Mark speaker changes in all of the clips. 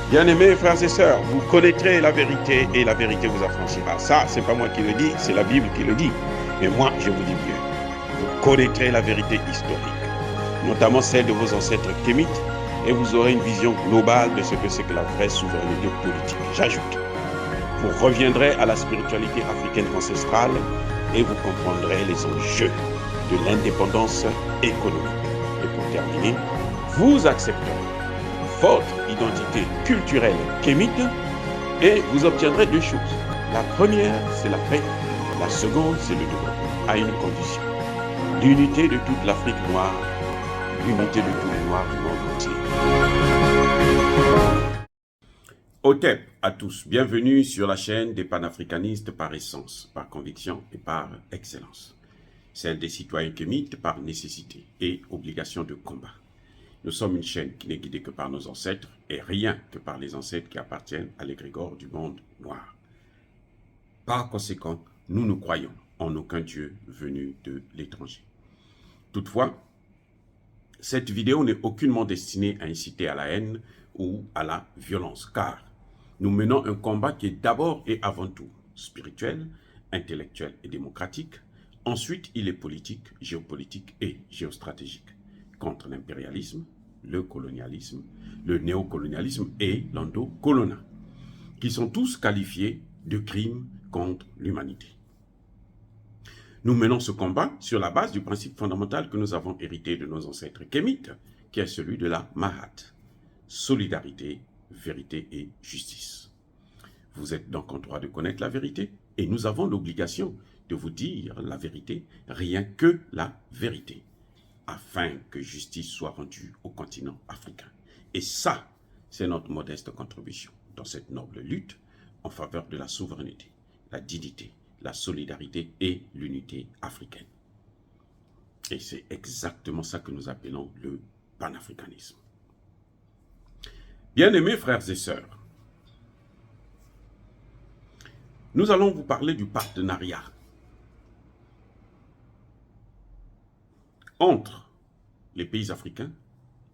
Speaker 1: Bien-aimés frères et sœurs, vous connaîtrez la vérité et la vérité vous affranchira. Ça, c'est pas moi qui le dis, c'est la Bible qui le dit. Mais moi, je vous dis mieux. Vous connaîtrez la vérité historique, notamment celle de vos ancêtres kémites, et vous aurez une vision globale de ce que c'est que la vraie souveraineté politique. J'ajoute, vous reviendrez à la spiritualité africaine ancestrale et vous comprendrez les enjeux de l'indépendance économique. Et pour terminer, vous accepterez votre identité culturelle kémite et vous obtiendrez deux choses. La première, c'est la paix. La seconde, c'est le développement, à une condition. L'unité de toute l'Afrique noire, l'unité de tous les Noirs du monde entier. Otep à tous, bienvenue sur la chaîne des panafricanistes par essence, par conviction et par excellence. Celle des citoyens kémites par nécessité et obligation de combat. Nous sommes une chaîne qui n'est guidée que par nos ancêtres et rien que par les ancêtres qui appartiennent à l'égrégore du monde noir. Par conséquent, nous ne croyons en aucun Dieu venu de l'étranger. Toutefois, cette vidéo n'est aucunement destinée à inciter à la haine ou à la violence, car nous menons un combat qui est d'abord et avant tout spirituel, intellectuel et démocratique. Ensuite, il est politique, géopolitique et géostratégique, contre l'impérialisme, le colonialisme, le néocolonialisme et l'endocoloniat, qui sont tous qualifiés de crimes contre l'humanité. Nous menons ce combat sur la base du principe fondamental que nous avons hérité de nos ancêtres kémites, qui est celui de la Mahat, solidarité, vérité et justice. Vous êtes donc en droit de connaître la vérité et nous avons l'obligation de vous dire la vérité, rien que la vérité, afin que justice soit rendue au continent africain. Et ça, c'est notre modeste contribution dans cette noble lutte en faveur de la souveraineté, la dignité, la solidarité et l'unité africaine. Et c'est exactement ça que nous appelons le panafricanisme. Bien-aimés frères et sœurs, nous allons vous parler du partenariat entre les pays africains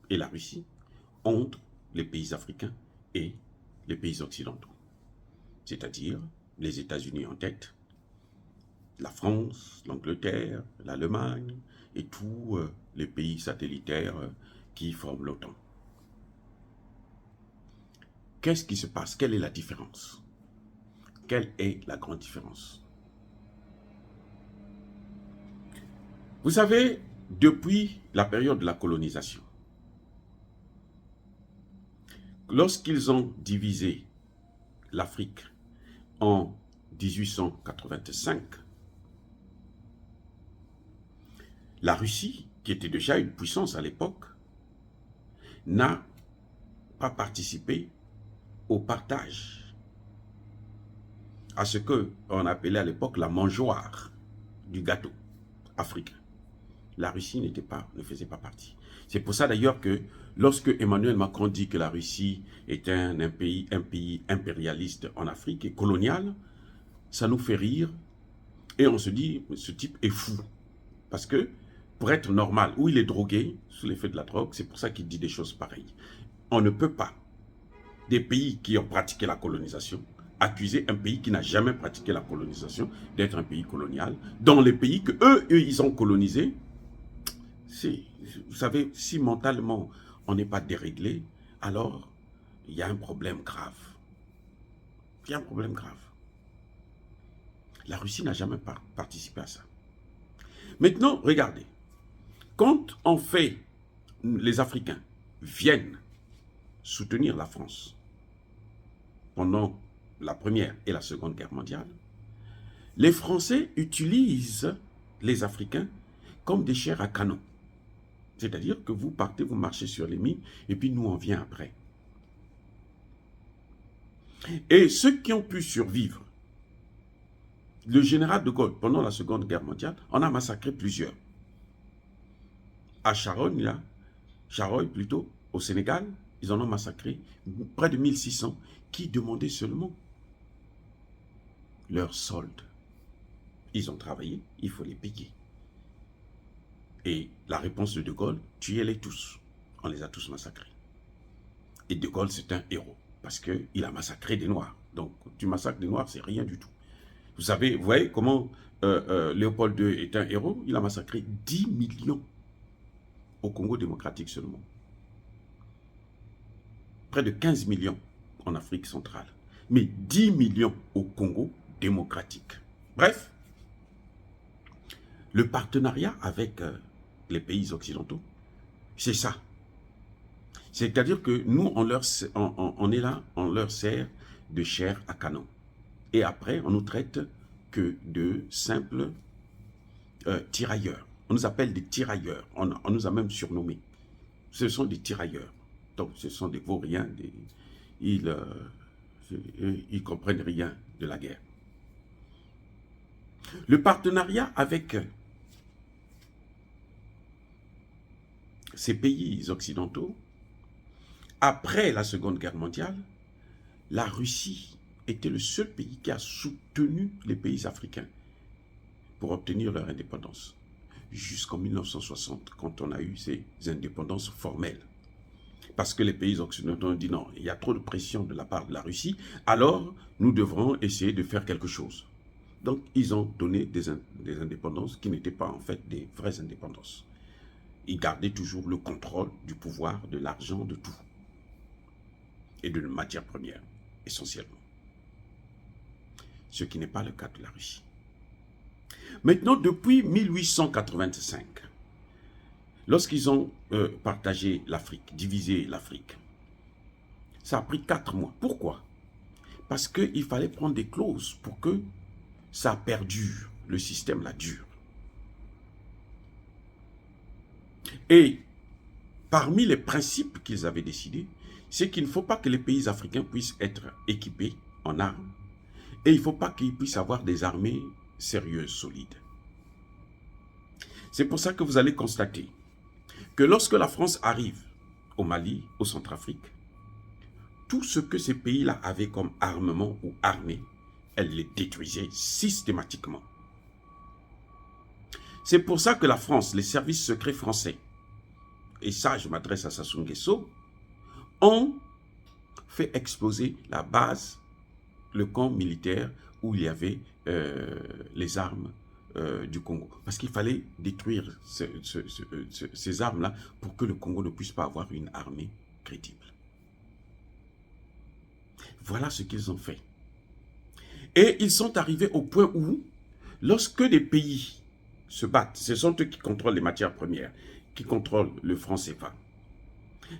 Speaker 1: et la Russie, entre les pays africains et les pays occidentaux, c'est-à-dire les États-Unis en tête, la France, l'Angleterre, l'Allemagne et tous les pays satellitaires qui forment l'OTAN. Qu'est-ce qui se passe? Quelle est la différence? Quelle est la grande différence? Vous savez, depuis la période de la colonisation, lorsqu'ils ont divisé l'Afrique en 1885, la Russie, qui était déjà une puissance à l'époque, n'a pas participé au partage, à ce qu'on appelait à l'époque la mangeoire du gâteau africain. La Russie ne faisait pas partie. C'est pour ça d'ailleurs que lorsque Emmanuel Macron dit que la Russie est un pays impérialiste en Afrique et colonial, ça nous fait rire et on se dit, ce type est fou. Parce que pour être normal, ou il est drogué sous l'effet de la drogue, c'est pour ça qu'il dit des choses pareilles. On ne peut pas, des pays qui ont pratiqué la colonisation, accuser un pays qui n'a jamais pratiqué la colonisation d'être un pays colonial, dans les pays que eux ils ont colonisés. Vous savez, si mentalement on n'est pas déréglé, alors il y a un problème grave. Il y a un problème grave. La Russie n'a jamais participé à ça. Maintenant, regardez, quand les Africains viennent soutenir la France pendant la Première et la Seconde Guerre mondiale, les Français utilisent les Africains comme des chairs à canon. C'est-à-dire que vous partez, vous marchez sur les mines, et puis nous, on vient après. Et ceux qui ont pu survivre, le général de Gaulle, pendant la Seconde Guerre mondiale, en a massacré plusieurs. À Charoy plutôt, au Sénégal, ils en ont massacré près de 1600 qui demandaient seulement leur solde. Ils ont travaillé, il faut les payer. Et la réponse de Gaulle, tuez-les tous. On les a tous massacrés. Et De Gaulle, c'est un héros, parce qu'il a massacré des Noirs. Donc, tu massacres des Noirs, c'est rien du tout. Vous savez, vous voyez comment Léopold II est un héros? Il a massacré 10 millions au Congo démocratique seulement. Près de 15 millions en Afrique centrale. Mais 10 millions au Congo démocratique. Bref, le partenariat avec les pays occidentaux, c'est ça. C'est-à-dire que nous, on est là, on leur sert de chair à canon. Et après, on nous traite que de simples tirailleurs. On nous appelle des tirailleurs. On nous a même surnommés. Ce sont des tirailleurs. Donc, ce sont des vauriens. Ils comprennent rien de la guerre. Le partenariat avec ces pays occidentaux, après la Seconde Guerre mondiale, la Russie était le seul pays qui a soutenu les pays africains pour obtenir leur indépendance. Jusqu'en 1960, quand on a eu ces indépendances formelles. Parce que les pays occidentaux ont dit non, il y a trop de pression de la part de la Russie, alors nous devrons essayer de faire quelque chose. Donc, ils ont donné des indépendances qui n'étaient pas en fait des vraies indépendances. Ils gardaient toujours le contrôle du pouvoir, de l'argent, de tout. Et de matières premières, essentiellement. Ce qui n'est pas le cas de la Russie. Maintenant, depuis 1885, lorsqu'ils ont partagé l'Afrique, divisé l'Afrique, ça a pris 4 mois. Pourquoi? Parce qu'il fallait prendre des clauses pour que ça perdure, le système là dure. Et parmi les principes qu'ils avaient décidés, c'est qu'il ne faut pas que les pays africains puissent être équipés en armes et il ne faut pas qu'ils puissent avoir des armées sérieuses, solides. C'est pour ça que vous allez constater que lorsque la France arrive au Mali, au Centrafrique, tout ce que ces pays-là avaient comme armement ou armée, elle les détruisait systématiquement. C'est pour ça que la France, les services secrets français, et ça je m'adresse à Sassou Nguesso, ont fait exploser la base, le camp militaire où il y avait les armes du Congo. Parce qu'il fallait détruire ces armes-là pour que le Congo ne puisse pas avoir une armée crédible. Voilà ce qu'ils ont fait. Et ils sont arrivés au point où, lorsque des pays se battent, ce sont eux qui contrôlent les matières premières, qui contrôlent le franc CFA.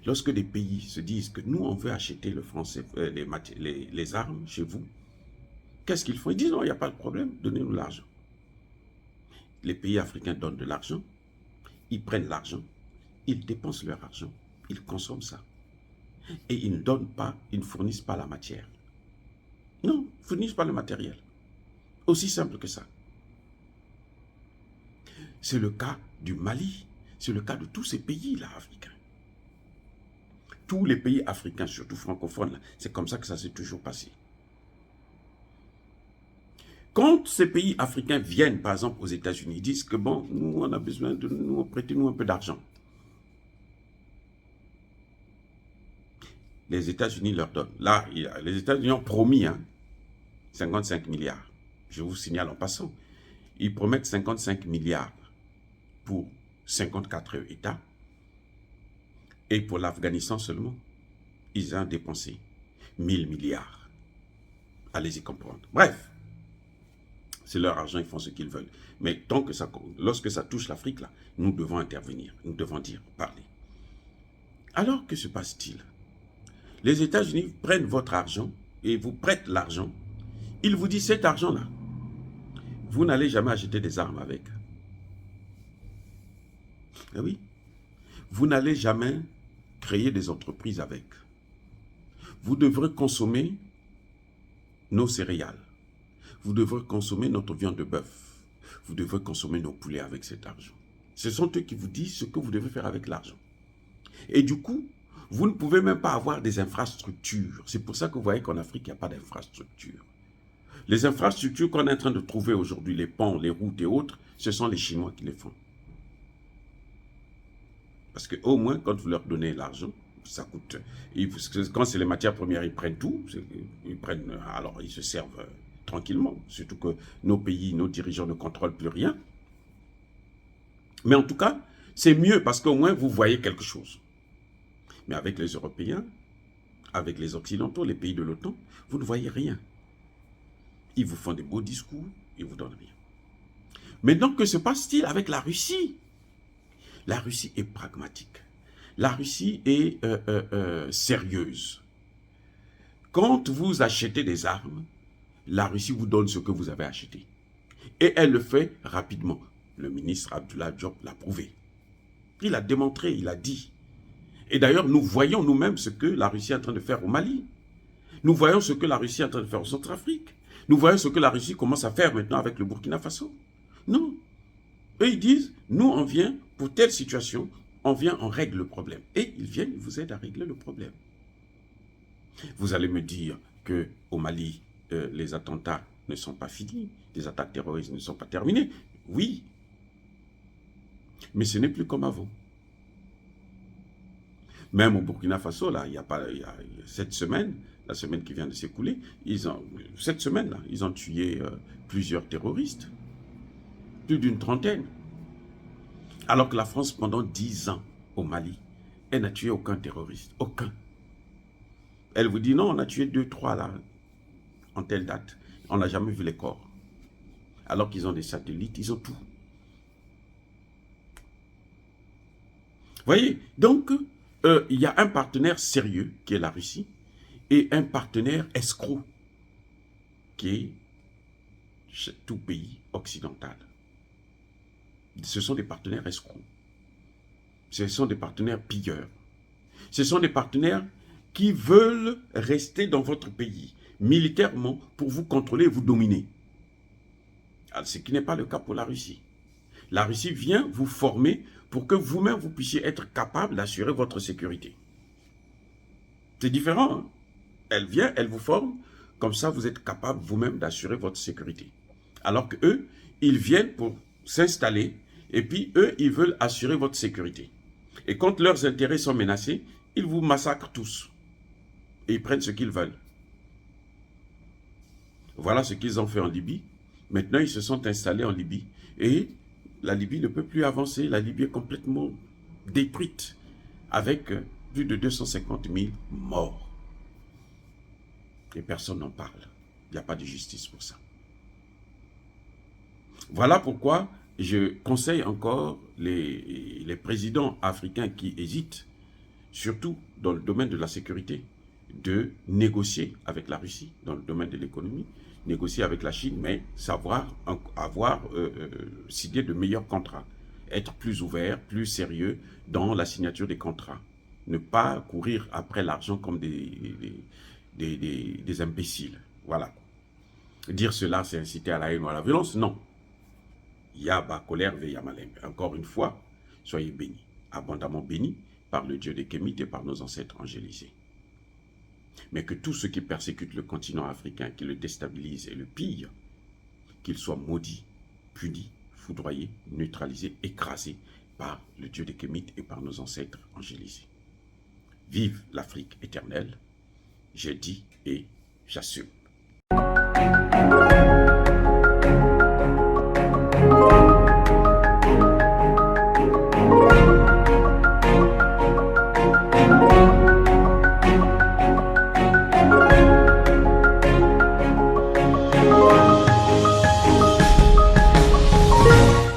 Speaker 1: Lorsque des pays se disent que nous, on veut acheter le franc CFA, les armes chez vous, qu'est-ce qu'ils font? Ils disent non, il n'y a pas de problème, donnez-nous l'argent. Les pays africains donnent de l'argent, ils prennent l'argent, ils dépensent leur argent, ils consomment ça. Et ils ne donnent pas, ils ne fournissent pas la matière. Non, ils ne fournissent pas le matériel. Aussi simple que ça. C'est le cas du Mali, c'est le cas de tous ces pays-là africains. Tous les pays africains, surtout francophones, c'est comme ça que ça s'est toujours passé. Quand ces pays africains viennent, par exemple, aux États-Unis, ils disent que bon, nous, on a besoin de nous, prêtez-nous un peu d'argent. Les États-Unis leur donnent. Là, les États-Unis ont promis 55 milliards. Je vous signale en passant. Ils promettent 55 milliards pour 54 États. Et pour l'Afghanistan seulement, ils ont dépensé 1000 milliards. Allez-y comprendre. Bref, c'est leur argent, ils font ce qu'ils veulent. Mais tant que lorsque ça touche l'Afrique, là, nous devons intervenir, nous devons dire, parler. Alors, que se passe-t-il? Les États-Unis prennent votre argent et vous prêtent l'argent. Ils vous disent cet argent-là, vous n'allez jamais acheter des armes avec. Eh oui. Vous n'allez jamais créer des entreprises avec. Vous devrez consommer nos céréales. Vous devrez consommer notre viande de bœuf. Vous devrez consommer nos poulets avec cet argent. Ce sont eux qui vous disent ce que vous devez faire avec l'argent. Et du coup, vous ne pouvez même pas avoir des infrastructures. C'est pour ça que vous voyez qu'en Afrique, il n'y a pas d'infrastructures. Les infrastructures qu'on est en train de trouver aujourd'hui, les ponts, les routes et autres, ce sont les Chinois qui les font. Parce qu'au moins, quand vous leur donnez l'argent, ça coûte. Quand c'est les matières premières, ils prennent tout. Alors, ils se servent tranquillement. Surtout que nos pays, nos dirigeants ne contrôlent plus rien. Mais en tout cas, c'est mieux parce qu'au moins, vous voyez quelque chose. Mais avec les Européens, avec les Occidentaux, les pays de l'OTAN, vous ne voyez rien. Ils vous font des beaux discours, ils ne vous donnent rien. Maintenant, que se passe-t-il avec la Russie? La Russie est pragmatique. La Russie est sérieuse. Quand vous achetez des armes, la Russie vous donne ce que vous avez acheté. Et elle le fait rapidement. Le ministre Abdullah Diop l'a prouvé. Il a démontré, il a dit. Et d'ailleurs, nous voyons nous-mêmes ce que la Russie est en train de faire au Mali. Nous voyons ce que la Russie est en train de faire au Centrafrique. Nous voyons ce que la Russie commence à faire maintenant avec le Burkina Faso. Non. Eux, ils disent, nous, on vient pour telle situation, on vient, on règle le problème. Et ils viennent, ils vous aident à régler le problème. Vous allez me dire qu'au Mali, les attentats ne sont pas finis, les attaques terroristes ne sont pas terminées. Oui. Mais ce n'est plus comme avant. Même au Burkina Faso, là, il y a cette semaine, la semaine qui vient de s'écouler, cette semaine-là, ils ont tué plusieurs terroristes. Plus d'une trentaine. Alors que la France, pendant 10 ans, au Mali, elle n'a tué aucun terroriste. Aucun. Elle vous dit, non, on a tué 2, 3 là, en telle date. On n'a jamais vu les corps. Alors qu'ils ont des satellites, ils ont tout. Voyez, donc, il y a un partenaire sérieux, qui est la Russie, et un partenaire escroc, qui est tout pays occidental. Ce sont des partenaires escrocs. Ce sont des partenaires pilleurs. Ce sont des partenaires qui veulent rester dans votre pays, militairement, pour vous contrôler et vous dominer. Alors, ce qui n'est pas le cas pour la Russie. La Russie vient vous former pour que vous-même, vous puissiez être capable d'assurer votre sécurité. C'est différent. Hein? Elle vient, elle vous forme, comme ça vous êtes capable vous-même d'assurer votre sécurité. Alors qu'eux, ils viennent pour s'installer, et puis eux, ils veulent assurer votre sécurité. Et quand leurs intérêts sont menacés, ils vous massacrent tous. Et ils prennent ce qu'ils veulent. Voilà ce qu'ils ont fait en Libye. Maintenant, ils se sont installés en Libye. Et la Libye ne peut plus avancer. La Libye est complètement détruite, avec plus de 250 000 morts. Et personne n'en parle. Il n'y a pas de justice pour ça. Voilà pourquoi je conseille encore les présidents africains qui hésitent, surtout dans le domaine de la sécurité, de négocier avec la Russie, dans le domaine de l'économie, négocier avec la Chine, mais savoir signer de meilleurs contrats, être plus ouvert, plus sérieux dans la signature des contrats. Ne pas courir après l'argent comme des imbéciles. Voilà. Dire cela, c'est inciter à la haine ou à la violence? Non. Yaba, colère, Veyamalem. Encore une fois, soyez bénis, abondamment bénis par le Dieu des Kémites et par nos ancêtres angélisés. Mais que tous ceux qui persécutent le continent africain, qui le déstabilisent et le pillent, qu'ils soient maudits, punis, foudroyés, neutralisés, écrasés par le Dieu des Kémites et par nos ancêtres angélisés. Vive l'Afrique éternelle, j'ai dit et j'assume.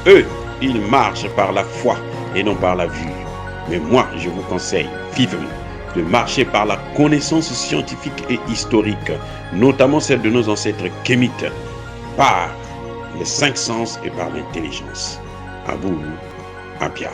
Speaker 1: Eux, ils marchent par la foi et non par la vue. Mais moi, je vous conseille vivement de marcher par la connaissance scientifique et historique, notamment celle de nos ancêtres kémites, par les 5 sens et par l'intelligence. À vous, Abia.